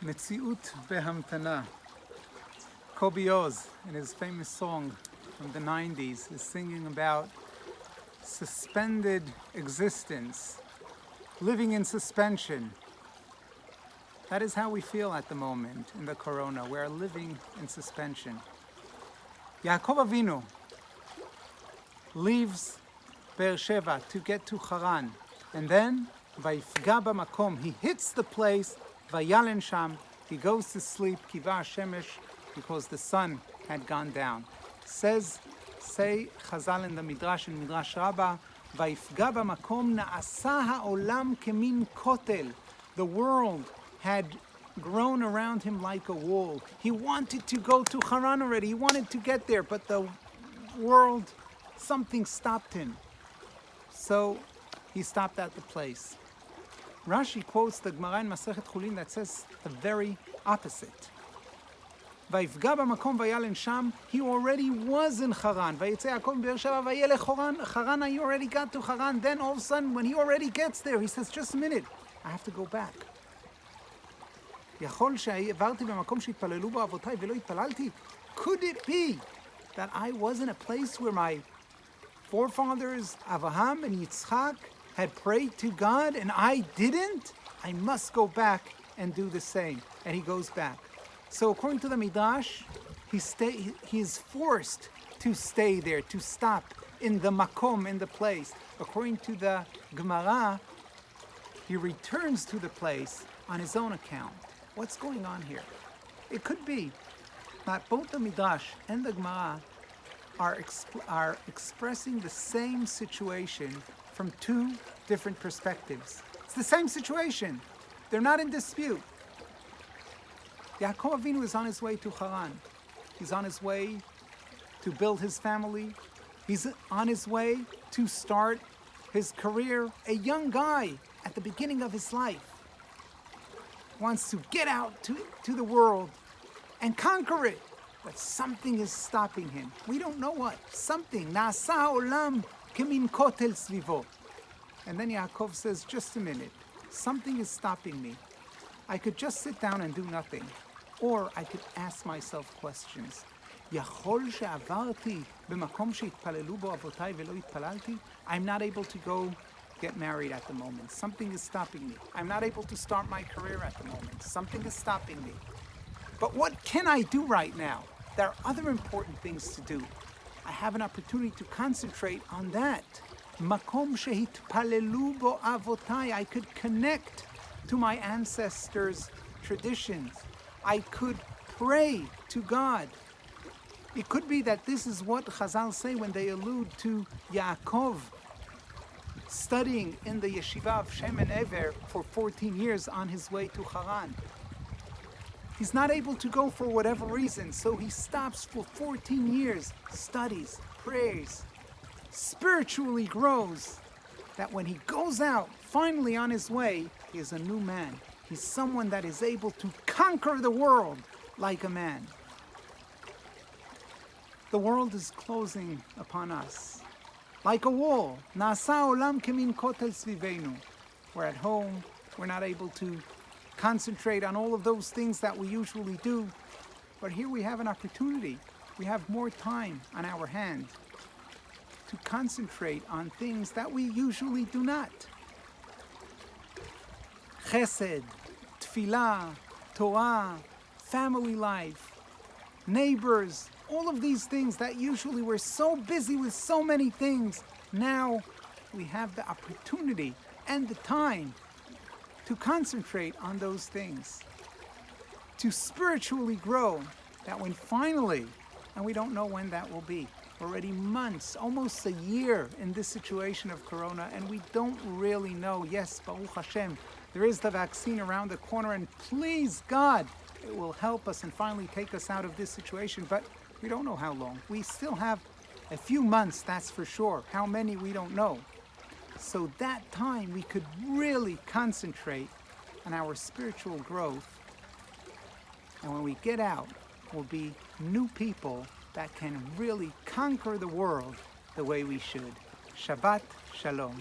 Metziut Behamtana. Kobe Oz, in his famous song from the 90s, is singing about suspended existence, living in suspension. That is how we feel at the moment in the corona. We are living in suspension. Yaakov Avinu leaves Beersheba to get to Haran, and then Vayifga b'makom, he hits the place, Vayalen sham, he goes to sleep, Kiva Shemesh, because the sun had gone down. Say Chazal in the Midrash, in Midrash Rabbah, Vayifga b'makom na'asa ha'olam kemin kotel. The world had grown around him like a wall. He wanted to go to Haran already. He wanted to get there, but the world, something stopped him. So he stopped at the place. Rashi quotes the Gemara in Masechet Chulin that says the very opposite. Vayifga b'makom vayalen sham, he already was in Haran. Vayetze Yaakov Beersheba vayelech Haran, he already got to Haran. Then all of a sudden, when he already gets there, he says, just a minute, I have to go back. Could it be that I was in a place where my forefathers, Avraham and Yitzchak, had prayed to God and I didn't? I must go back and do the same. And he goes back. So according to the Midrash, he is forced to stay there, to stop in the makom, in the place. According to the Gemara, he returns to the place on his own account. What's going on here? It could be that both the Midrash and the Gemara are expressing the same situation from two different perspectives. It's the same situation. They're not in dispute. Yaakov Avinu is on his way to Haran. He's on his way to build his family. He's on his way to start his career. A young guy at the beginning of his life wants to get out to the world and conquer it. But something is stopping him. We don't know what. Something. Na'asa olam kemin kotel svivo. And then Yaakov says, just a minute. Something is stopping me. I could just sit down and do nothing. Or I could ask myself questions. Yachol she'avarti b'makom she'itpalelu bo avotai velo itpalalti. I'm not able to go get married at the moment. Something is stopping me. I'm not able to start my career at the moment. Something is stopping me. But what can I do right now? There are other important things to do. I have an opportunity to concentrate on that. Makom shehitpalelu bo avotai. I could connect to my ancestors' traditions. I could pray to God. It could be that this is what Chazal say when they allude to Yaakov studying in the yeshiva of Shem and Ever for 14 years on his way to Haran. He's not able to go for whatever reason, so he stops for 14 years, studies, prays, spiritually grows, that when he goes out, finally on his way, he is a new man. He's someone that is able to conquer the world like a man. The world is closing upon us like a wall. Na'asa olam kemin kotel svivenu. We're at home. We're not able to concentrate on all of those things that we usually do. But here we have an opportunity. We have more time on our hand to concentrate on things that we usually do not. Chesed, tefillah, Torah, family life, neighbors, all of these things that usually we're so busy with so many things. Now we have the opportunity and the time to concentrate on those things, to spiritually grow, that when finally, and we don't know when that will be, already months, almost a year in this situation of Corona, and we don't really know. Yes, Baruch Hashem, there is the vaccine around the corner, and please God, it will help us and finally take us out of this situation, but we don't know how long. We still have a few months, that's for sure. How many, we don't know. So that time we could really concentrate on our spiritual growth. And when we get out, we'll be new people that can really conquer the world the way we should. Shabbat Shalom.